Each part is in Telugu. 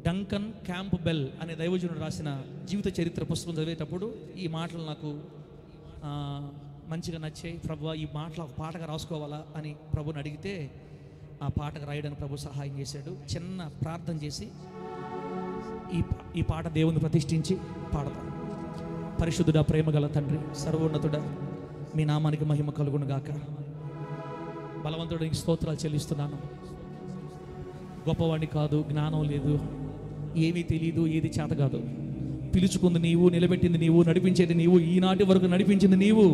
డంకన్ క్యాంప్బెల్ అనే దైవజనుడు రాసిన జీవిత చరిత్ర పుస్తకం చదివేటప్పుడు ఈ మాటలు నాకు మంచిగా నచ్చాయి. ప్రభువా, ఈ మాటలు ఒక పాటగా రాసుకోవాలా అని ప్రభుని అడిగితే ఆ పాటగా రాయడానికి ప్రభు సహాయం చేశాడు. చిన్న ప్రార్థన చేసి ఈ పాట దేవుని ప్రతిష్ఠించి పాడతాను. పరిశుద్ధుడా, ప్రేమగల తండ్రి, సర్వోన్నతుడా, మీ నామానికి మహిమ కలుగును గాక. బలవంతుడికి స్తోత్రాలు చెల్లిస్తున్నాను. గొప్పవాడిని కాదు, జ్ఞానం లేదు, ఏమీ తెలియదు, ఏది చేత కాదు. పిలుచుకుంది నీవు, నిలబెట్టింది నీవు, నడిపించేది నీవు, ఈనాటి వరకు నడిపించింది నీవు.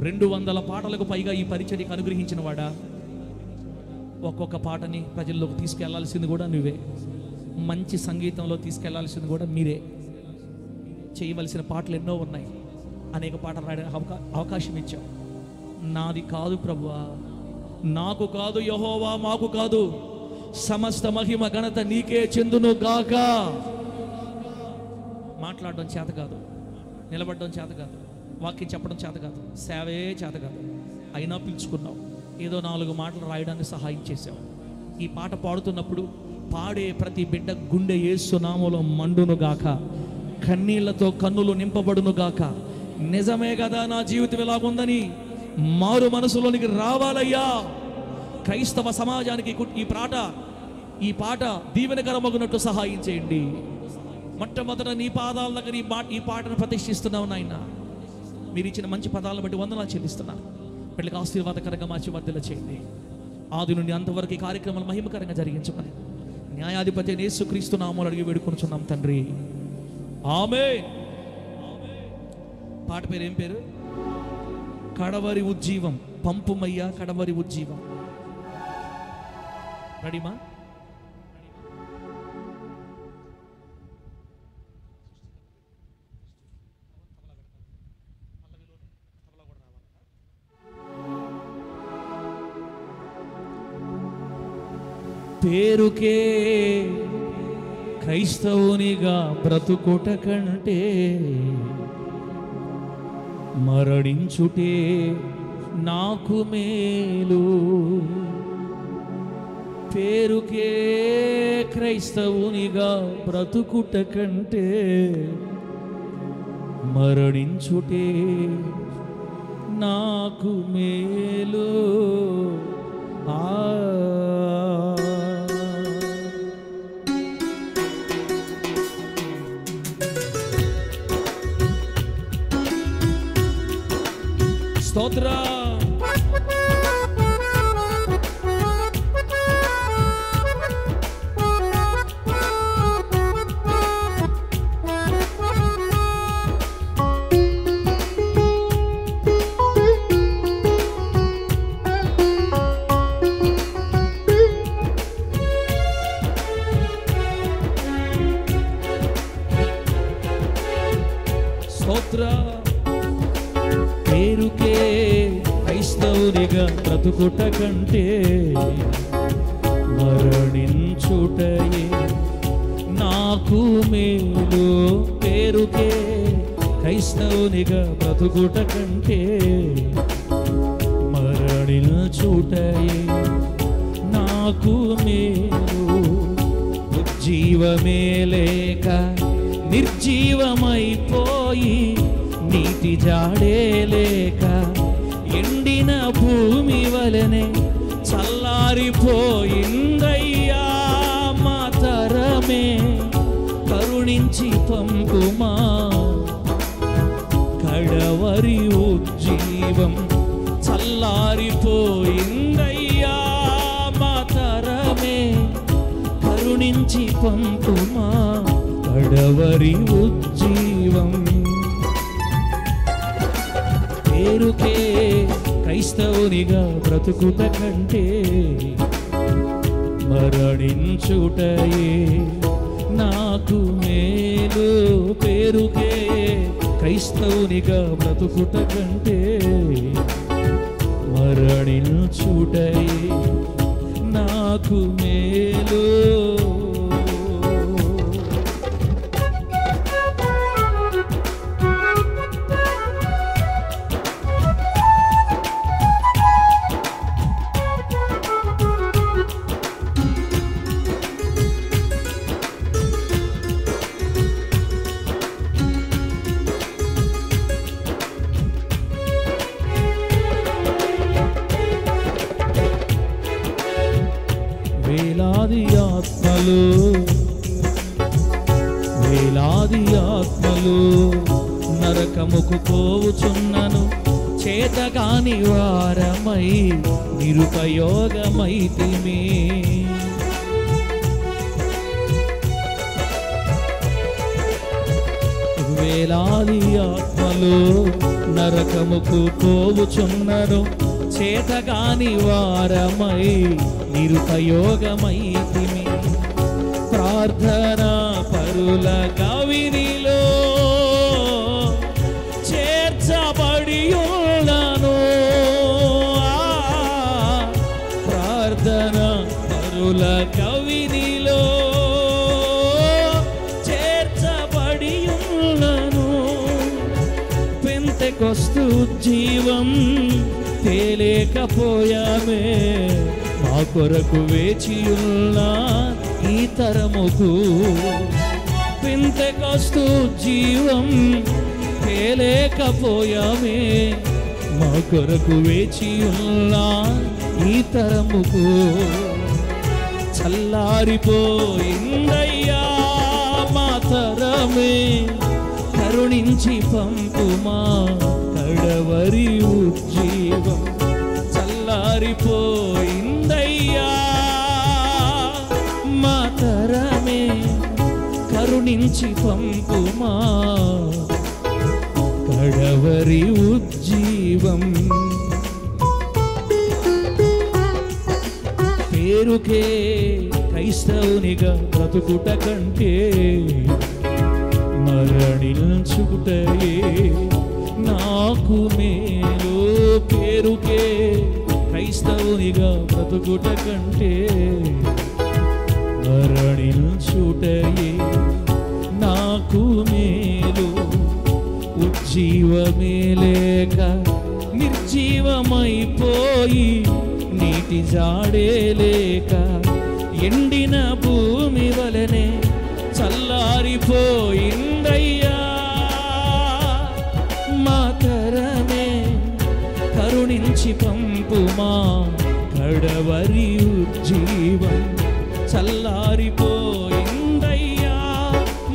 200 పాటలకు పైగా ఈ పరిచర్యకు అనుగ్రహించిన వాడా. ఒక్కొక్క పాటని ప్రజల్లోకి తీసుకెళ్లాల్సింది కూడా నువ్వే. మంచి సంగీతంలో తీసుకెళ్లాల్సింది కూడా మీరే. చేయవలసిన పాటలు ఎన్నో ఉన్నాయి. అనేక పాటలు రాయడానికి అవకాశం ఇచ్చావు. నాది కాదు ప్రభువా, నాకు కాదు యెహోవా, మాకు కాదు, సమస్త మహిమ ఘనత నీకే చెందును గాక. మాట్లాడడం చేత కాదు, నిలబడడం చేత కాదు, వాక్యం చెప్పడం చేత కాదు, సేవే చేత కాదు. అయినా పిలుచుకున్నావు. ఏదో 4 మాటలు రాయడానికి సహాయం చేశావు. ఈ పాట పాడుతున్నప్పుడు పాడే ప్రతి బిడ్డ గుండె యేసు నామములో మండును గాక, కన్నీళ్లతో కన్నులు నింపబడును గాక. నిజమే కదా నా జీవితం ఎలాగుందని మారు మనసులోనికి రావాలయ్యా. క్రైస్తవ సమాజానికి ఈ పాట దీవెనకరమగునట్టు సహాయం చేయండి. మొట్టమొదట నీ పాదాల దగ్గర ఈ పాటను ప్రతిష్ఠిస్తున్నావు నాయన. మీరు ఇచ్చిన మంచి పదాలను బట్టి వందనాలు చెల్లిస్తున్నాను. వీళ్ళకి ఆశీర్వాదకరంగా మార్చి వర్ధల చేయండి. ఆది నుండి అంతవరకు ఈ కార్యక్రమాలు మహిమకరంగా జరిగించమని న్యాయాధిపతి యేసుక్రీస్తు నామములో అడిగి వేడుకొనుచున్నాం తండ్రి, ఆమేన్. పాట పేరు ఏం పేరు? కడవరి ఉజ్జీవం. పంపుమయ్యా కడవరి ఉజ్జీవం. రెడీమా? పేరుకే క్రైస్తవునిగా బ్రతుకుట కంటే మరణించుటే నాకు మేలు. పేరుకే క్రైస్తవునిగా బ్రతుకుట కంటే మరణించుటే నాకు మేలు. స్తోత్ర. పేరుకే క్రైస్తవునిగా బ్రతుకుట కంటే మరణించుటయే నాకు మేలు. పేరుకే క్రైస్తవునిగా బ్రతుకుట కంటే మరణించుటయే నాకు మేలు. ఉజ్జీవమే లేక నిర్జీవమైపోయి నీటి జాడే లేక ఎండిన భూమి వలనే చల్లారిపోయిందయ్యా. మా తరమే కరుణించి పంపుమా కడవరి ఉజ్జీవం. చల్లారిపోయిందయ్యా మా తరమే కరుణించి పంపుమా కడవరి ఉజ్జీవం. పేరుకే క్రైస్తవునిగా బ్రతుకుట కంటే మరణించుటయే నాకు మేలు. పేరుకే క్రైస్తవునిగా బ్రతుకుట కంటే మరణించుటయే నాకు మేలు. ఆత్మలు వేలాది ఆత్మలు నరకముకు పోవుచున్నను చేతగాని వారమై నిరుపయోగమైతిమి. వేలాది ఆత్మలు నరకముకు పోవుచున్నను చేతగాని వారమై నిరుపయోగమైతిమి. ప్రార్థన పరుల గవినిలో చేర్చబడి ఉన్నాను. ప్రార్థన పరుల గవినిలో చేర్చబడి ఉన్నాను. పెంతెకొస్తు జీవం తేలేకపోయామే, మా కొరకు వేచియున్న ఈ తరముకు. పెంతెకొస్తు జీవం తేలేకపోయామే, మా కొరకు వేచియున్న ఈ తరముకు. చల్లారిపోయిందయ్యా మా తరమే, కరుణించి పంపుమా కడవరి ఉజ్జీవం. చల్లారిపోయిందయ్యా మా తరమే, కరుణించి పంపుమా కడవరి ఉజ్జీవం. పేరుకే క్రైస్తవునిగా బ్రతుకుట కంటే మరణించుటయే నాకు మేలు. పేరుకే క్రైస్తవునిగా బ్రతుకుట కంటే మరణించుటయే నాకు మేలు. ఉజ్జీవమే లేక నిర్జీవమైపోయి నీటి జాడే లేక ఎండిన భూమి వలనే చల్లారిపోయిందయ్యా మా తరమే, కరుణించి పంపుమా కడవరి ఉజ్జీవం. చల్లారిపోయిందయ్యా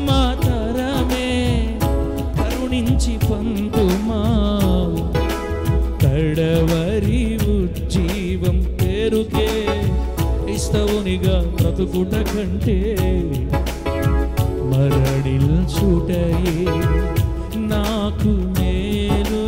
మా తరమే, కరుణించి పంపుమా కడవరి ఉజ్జీవం. పేరుకే క్రైస్తవునిగా బ్రతుకుట కంటే మరణించుటయే నాకు మేలు.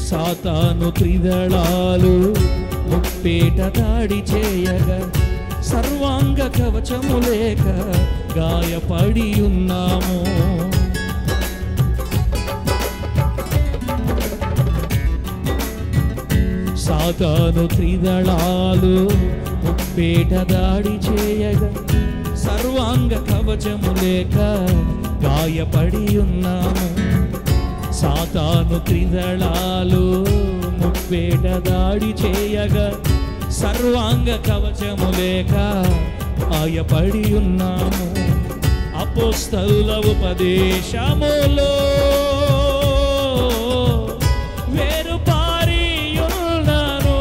సాతాను త్రిదళాలు ముప్పేట దాడి చేయగా సర్వాంగ కవచము లేక గాయపడి ఉన్నాము. సాతాను త్రిదళాలు ముప్పేట దాడి చేయగా సర్వాంగ కవచము లేక గాయపడి ఉన్నాము. సాతాను త్రిదళాలు ముప్పేట దాడి చేయగా సర్వాంగ కవచము లేక గాయపడి ఉన్నాము. అపోస్తలుల ఉపదేశములో వేరుపారి ఉన్నాను.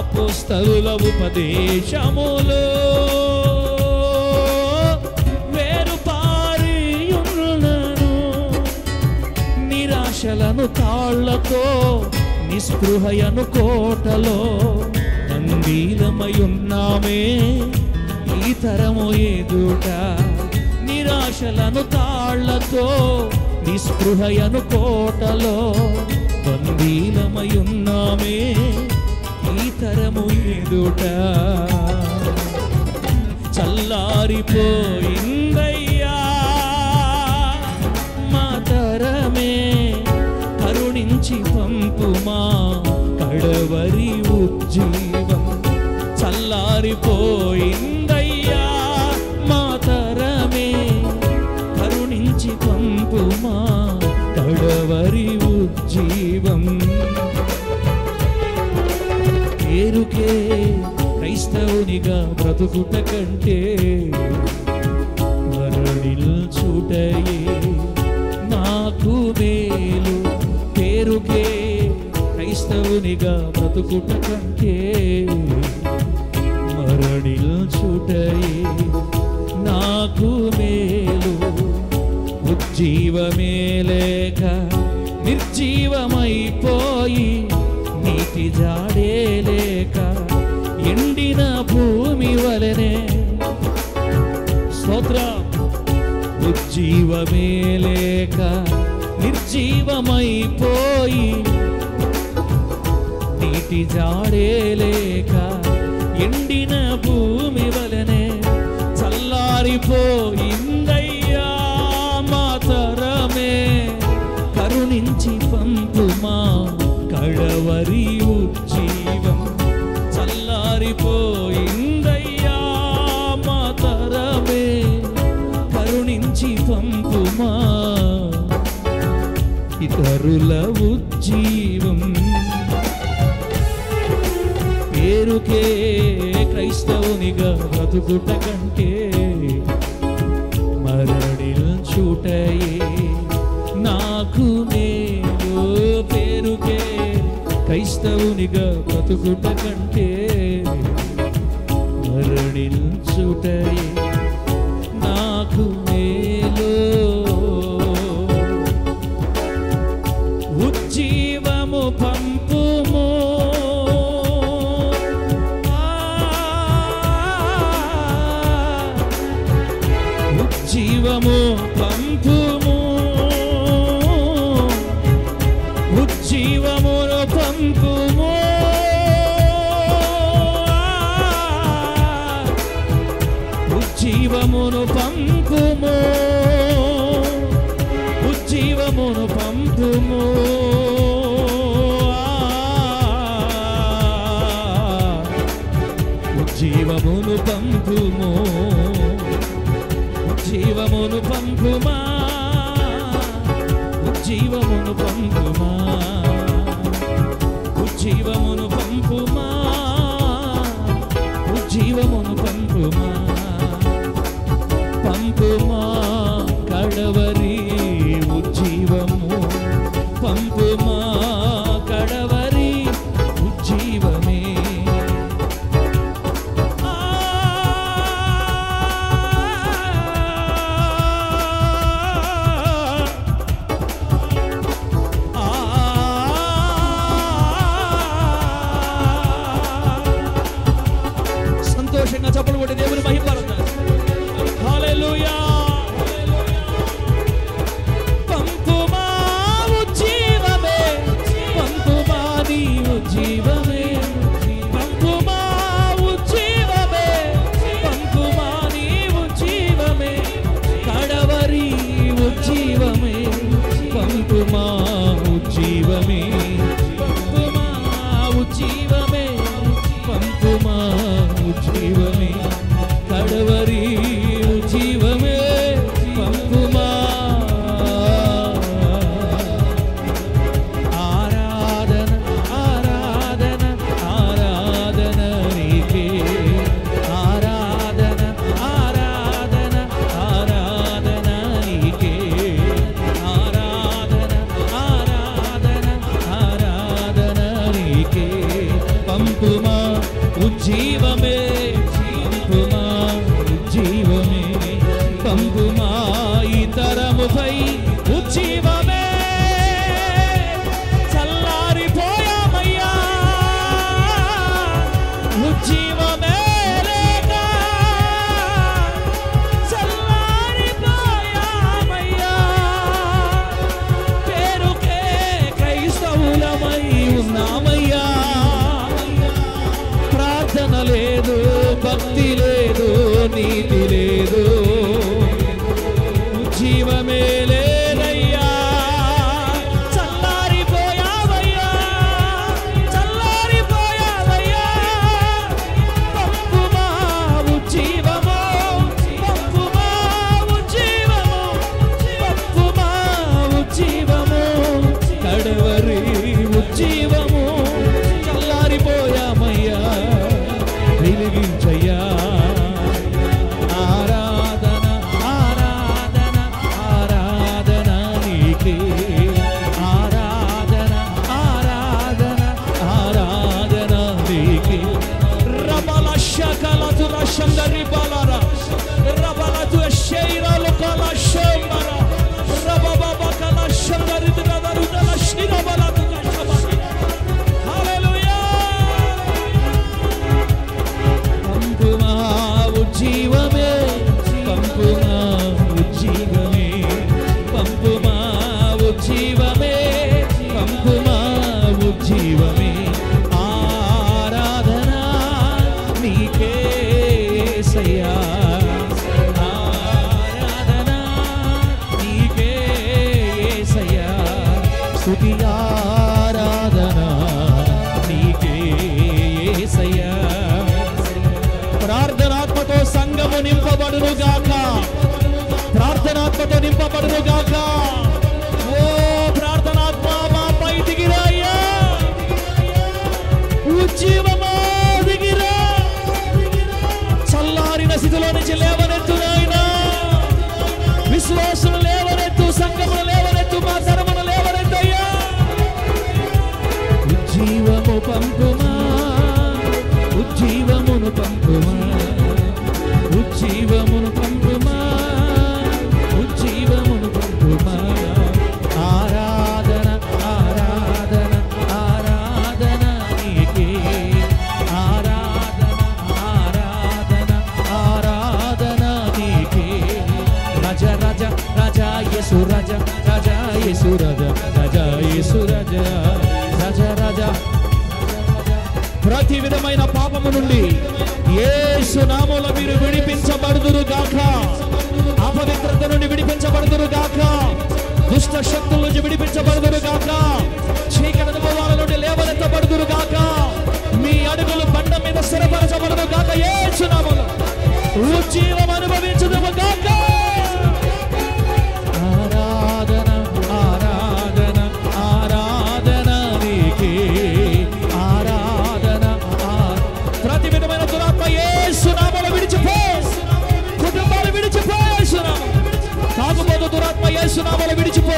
అపోస్తలుల ఉపదేశములో నిరాశలను తాళ్లతో నిస్పృహయను కోటలో బందీలమయున్నామే ఈ తరము ఎదుట. నిరాశలను తాళ్లతో నిస్పృహయను కోటలో బందీలమై ఉన్నామే ఈ తరము ఎదుట, చల్లారిపోయిందయ్యా మా తరమే, కరుణించి పంపుమా కడవరి ఉజ్జీవం. చల్లారిపోయిందయ్యా మా తరమే, కరుణించి పంపుమా కడవరి ఉజ్జీవం. పేరుకే క్రైస్తవునిగా బ్రతుకుట కంటే మరణిల్చుటయే నాకు మేలు. పేరుకే క్రైస్తవునిగా బ్రతుకుట కంటే మరణిల్చుటయే నాకు మేలు. ఉజ్జీవమే లేక నిర్జీవమైపోయి, నీటి జాడే లేక ఎండిన భూమి వలెనే. స్తోత్రం. ఉజ్జీవమే లేక నిర్జీవమైపోయి, నీటి జాడే లేక ఎండిన భూమి వలెనే, చల్లారిపోయిందయ్యా మా తరమే, కరుణించి పంపుమా కడవరి ఉజ్జీవం. చల్లారిపోయిందయ్యా మా తరమే, కరుణించి పంపుమా ఇతరుల ఉజ్జీవం. పేరుకే క్రైస్తవునిగా బ్రతుకుట కంటే మరణిల్చుటయే నాకు మేలు. పేరుకే క్రైస్తవునిగా బ్రతుకుట కంటే మరణిల్చుటయే నాకు మేలు. ఉజ్జీవము పంపుము, ఉజ్జీవము పంపుము, ఉజ్జీవమును పంపుము, ఉజ్జీవమును పంపుము, ఉజ్జీవమును పంపుము. ఉజ్జీవమును పంపుము, ఉజ్జీవమును పంపుమా, ఉజ్జీవమును పంపుమా, ఉజ్జీవమును పంపుమా, ఉజ్జీవమును పంపుమా. పంపుమా కడవరి ఉజ్జీవము, పంపుమా కడవరి ఉజ్జీవమే. సంతోషంగా చప్పట్లు కొట్టి దేవుని మహిమపడతారు. హల్లెలూయా. పంపుమా ఉజ్జీవమే, పంపుమా నీ ఉజ్జీవమే, పంపుమా ఉజ్జీవమే, పంపుమా నీ ఉజ్జీవమే, కడవరి ఉజ్జీవమే, పంపుమా ఉజ్జీవమే, పంపుమా ఉజ్జీవమే, పంపుమా ఉజ్జీవమే, కడవరి ఉజ్జీవమే, పంపుమా. ఆరాధన ఆరాధన ఆరాధన నీకే, ఆరాధన ఆరాధన ఆరాధన నీకే, ఆరాధన ఆరాధన ఆరాధన నీకే. పంపుమా ఉజ్జీవమే, పంపుమా ఉజ్జీవమే, పంపుమా ఇతరముపై ఉజ్జీవమే. చల్లారిపోయామయ్యా ఉజ్జీవమే లేక, చల్లారిపోయామయ్యా. పేరుకే క్రైస్తవుల ribalara rabala tu sheira lokala shambara rababa bakala shandari dadaru dala shira bala tu shabara. హల్లెలూయా. పంపుమా ఉజ్జీవమే పంపుమా ఉజ్జీవమే పంపుమా ఉజ్జీవమే పంపుమా ఉజ్జీవమే ఆరాధన నీకే యేసయ్యా ఆరాధన నీకే యేసయ్యా స్తుతి ఆరాధన నీకే యేసయ్యా. ప్రార్థనాత్మతో సంఘము నింపబడును గాక ప్రార్థనాత్మతో నింపబడును గాక. ఓ ప్రార్థనాత్మ మాపై దిగిరాయ్యా ఉజ్జీవమా దిగిరా చల్లారిన స్థితిలో నుంచి లేవనెత్తు నాయనా విశ్వాసం లేవనెత్తు సంఘమును లేవనెత్తు మా తరమును లేవనెత్తయ్యా. ఉజ్జీవము పంపుమా ఉజ్జీవమును పంపుమా ఉజ్జీవమును పంపుమా ఉజ్జీవమును పంపుమా ఆరాధన ఆరాధన ఆరాధన నీకే ఆరాధన ఆరాధన ఆరాధన నీకే. రజ రజ రజ యేసు రజ రజ యేసు రజ రజ యేసు రజ రజ రజ. ప్రతి విధమైన పాపము నుండి యేసు నామములో మీరు విడిపించబడుదురు గాక. అపవిత్రత నుండి విడిపించబడుదురు గాక. దుష్ట శక్తుల నుంచి విడిపించబడుదురు గాక. చీకటి అనుభవాల నుండి లేవనెత్తబడుదురు గాక. మీ అడుగులు బండ మీద స్థిరపరచబడును గాక. యేసు నామములో ఉజ్జీవం అనుభవించుదుము గాక. ఆరాధన ఆరాధన ఆరాధన నీకే ఆరాధన. ప్రతి విధమైన దురాత్మ యేసు నామములో విడిచిపో. కుటుంబాలు విడిచిపో యేసు నామములో. తాగుబోతు దురాత్మ యేసు నామములో విడిచిపో.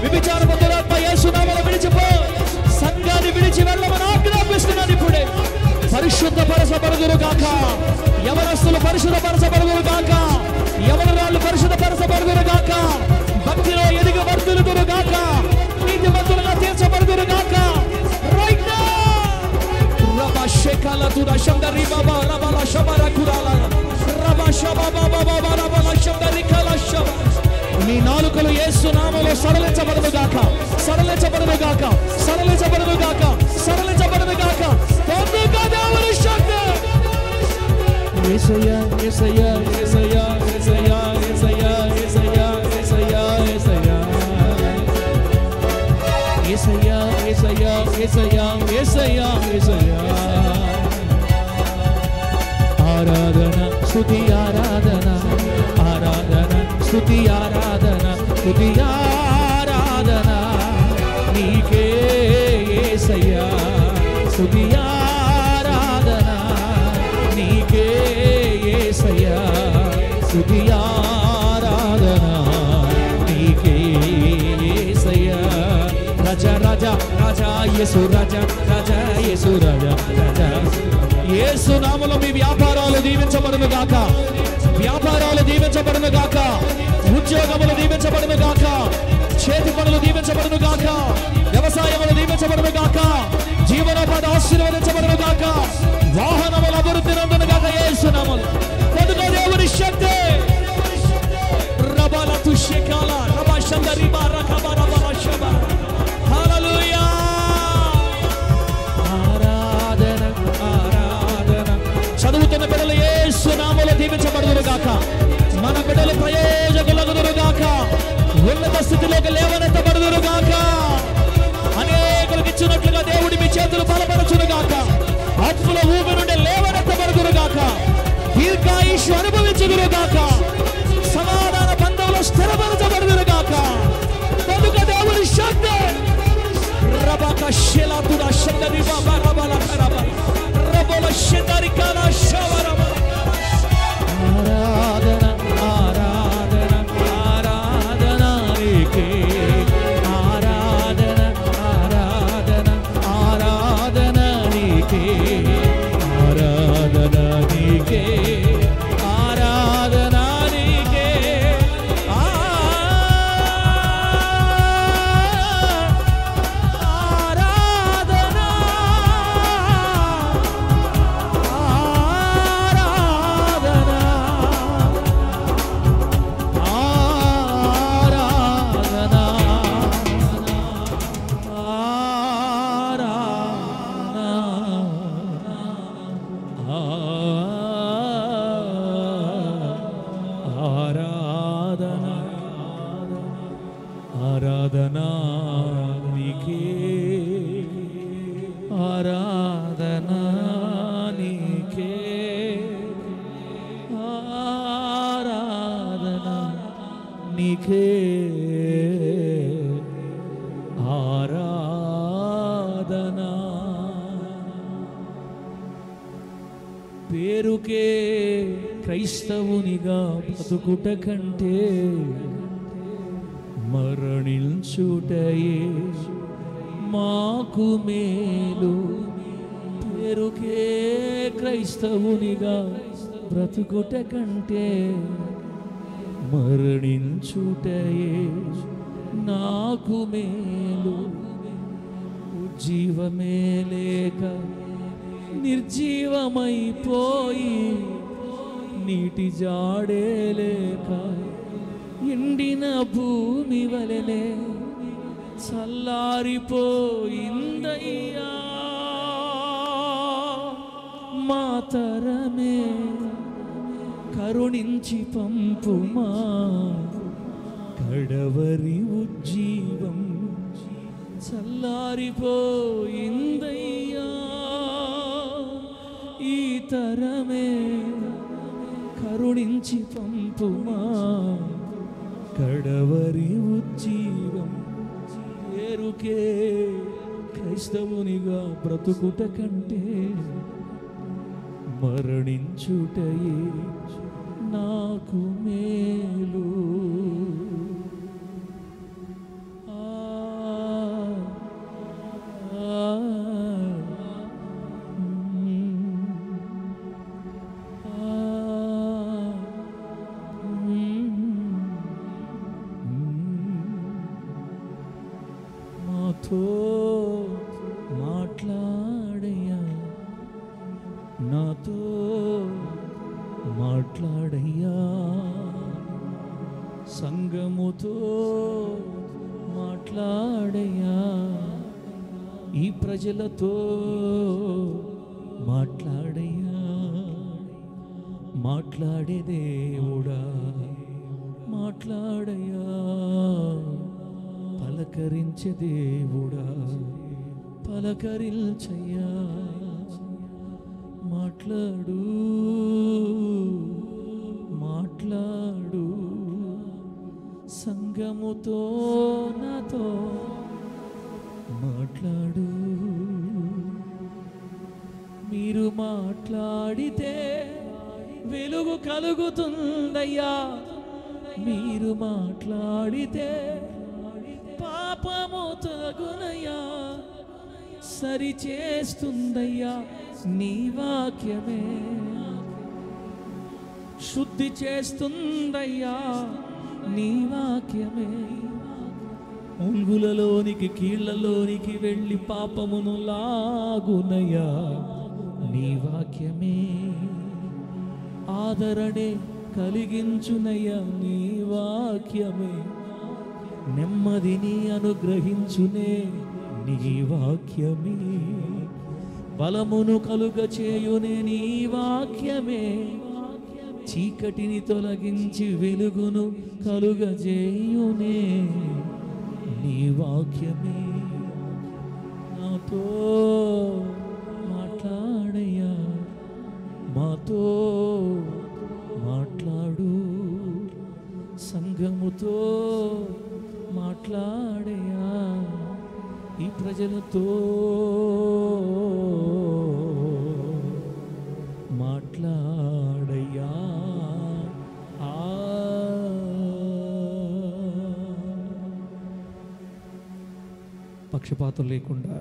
విభిచారపు దురాత్మ యేసు నామములో విడిచిపో. సంఘాన్ని విడిచి వెళ్ళమని ఆజ్ఞాపిస్తున్నాను ఇప్పుడే. పరిశుద్ధపరచబడుదురు గాక. యవనస్తులు పరిశుద్ధపరచబడుదురు గాక. యవనరాళ్ళు పరిశుద్ధపరచబడుదురు గాక. భక్తిలో ఎదిగి వర్ధిల్లుదురు గాక. నీతిమంతులుగా తీర్చబడుదురు గాక. రైట్ నౌ రబా షేకాల తురా షందరి బాబా రబల షబర కురాల రబా షబా బాబా బాబా రబల షందరి కల షబ. నీ నాలుకలు యేసు నామములో సడలించబడును గాక. సడలించబడును గాక. సడలించబడును గాక. సడలించబడును గాక. పొందుక దేవుని శక్తి. యేసయ్యా యేసయ్యా యేసయ్యా యేసయ్యా యేసయ్యా యేసయ్యా యేసయ్యా యేసయ్యా యేసయ్యా యేసయ్యా యేసయ్యా యేసయ్యా యేసయ్యా. ఆరాధన స్తుతి ఆరాధన ఆరాధన స్తుతి ఆరాధన స్తుతి ఆరాధన నీకే యేసయ్యా స్తుతి ఆరాధన నీకే యేసయ్యా స్తుతి ఆరాధన నీకే యేసయ్యా. రజ రజ రజ యేసు రజ రజ యేసు రజ రజ. యేసు నామములో మీ వ్యాపారాలు దీవించబడును గాక. వ్యాపారాలు దీవించబడును గాక. ఉద్యోగములు దీవించబడును గాక. చేతి పనులు దీవించబడును గాక. వ్యవసాయములు దీవించబడును గాక. జీవనోపాధి ఆశీర్వదించబడును గాక. వాహనములు అభివృద్ధి నందును గాక. యేసు నామములో పొందుకో దేవుని శక్తి. రబల తుషికాల రబ షందరి బారకబ రబల షబ. హల్లెలూయా. ఆరాధన ఆరాధన. చదువుతున్న బిడ్డలు యేసు నామములో దీవించబడుదురు గాక. మన బిడ్డలు ప్రయోజకులగుదురు గాక. ఉన్నత స్థితిలోకి లేవనెత్తబడుదురు గాక. అనేకులకు ఇచ్చినట్లుగా దేవుడి మీ చేతులు బలపరచును గాక. అప్పుల ఊబి నుండి లేవనెత్తబడుదురు గాక. దీర్ఘాయుష్షు అనుభవించుదురు గాక. సమాధాన బంధంలో స్థిరపరచబడుదురు గాక. పొందుక దేవుని శక్తి. రబక శిలాతుర శందరి బాబా రబల కరబ రబల శందరి కల శవరమ. ఆరాధన ఆరాధన ఆరాధన నీకే ఆరాధన ఆరాధన ఆరాధన నీకే ఆరాధన నీకే నీకే, ఆరాధన నీకే, ఆరాధన. పేరుకే క్రైస్తవునిగా బతుకుట కంటే మరణించుటయే మాకు మేలు. పేరుకే క్రైస్తవునిగా బ్రతుకుట కంటే మరణించుటయే నాకు మేలు. ఉజ్జీవమే లేక నిర్జీవమైపోయి నీటి జాడే లేక ఎండిన భూమి వలెనే చల్లారిపోయిందయ్యా. మా తరమే కరుణించి పంపుమా, కడవరి ఉజ్జీవం చల్లారిపోయిందయ్యా. ఈ తరమే కరుణించి పంపుమా, కడవరి ఉజ్జీవం. పేరుకే క్రైస్తవునిగా బ్రతుకుట కంటే మరణించుటయే నాకు మేలు. నాతో మాట్లాడయ్యా, నాతో మాట్లాడయ్యా, సంగముతో మాట్లాడయ్యా, ఈ ప్రజలతో మాట్లాడయ్యా. మాట్లాడే దేవుడా మాట్లాడయ్యా, పలకరించే దేవుడా పలకరించయ్యా. మాట్లాడు మాట్లాడు, సంగముతో నాతో మాట్లాడు. మీరు మాట్లాడితే వెలుగు కలుగుతుందయ్యా, మీరు మాట్లాడితే పాపము తొలగునయ్యా, సరి చేస్తుందయ్యా నీ వాక్యమే, శుద్ధి చేస్తుందయ్యా నీ వాక్యమే. ఉంగులలోనికి కీళ్లలోనికి వెళ్ళి పాపమును లాగునయ్యా నీ వాక్యమే. ఆదరణే కలిగించునయ్యా నీ వాక్యమే, నెమ్మదిని అనుగ్రహించునే నీ వాక్యమే, బలమును కలుగ చేయునే నీ వాక్యమే, చీకటిని తొలగించి వెలుగును కలుగజేయునే నీ వాక్యమే. నాతో మాట్లాడయ్యా, మాతో మాట్లాడు, సంఘముతో మాట్లాడయ్యా, ఈ ప్రజలతో మాట్లాడయ్యా. పక్షపాతం లేకుండా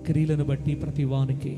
క్రియలను బట్టి ప్రతి వానికి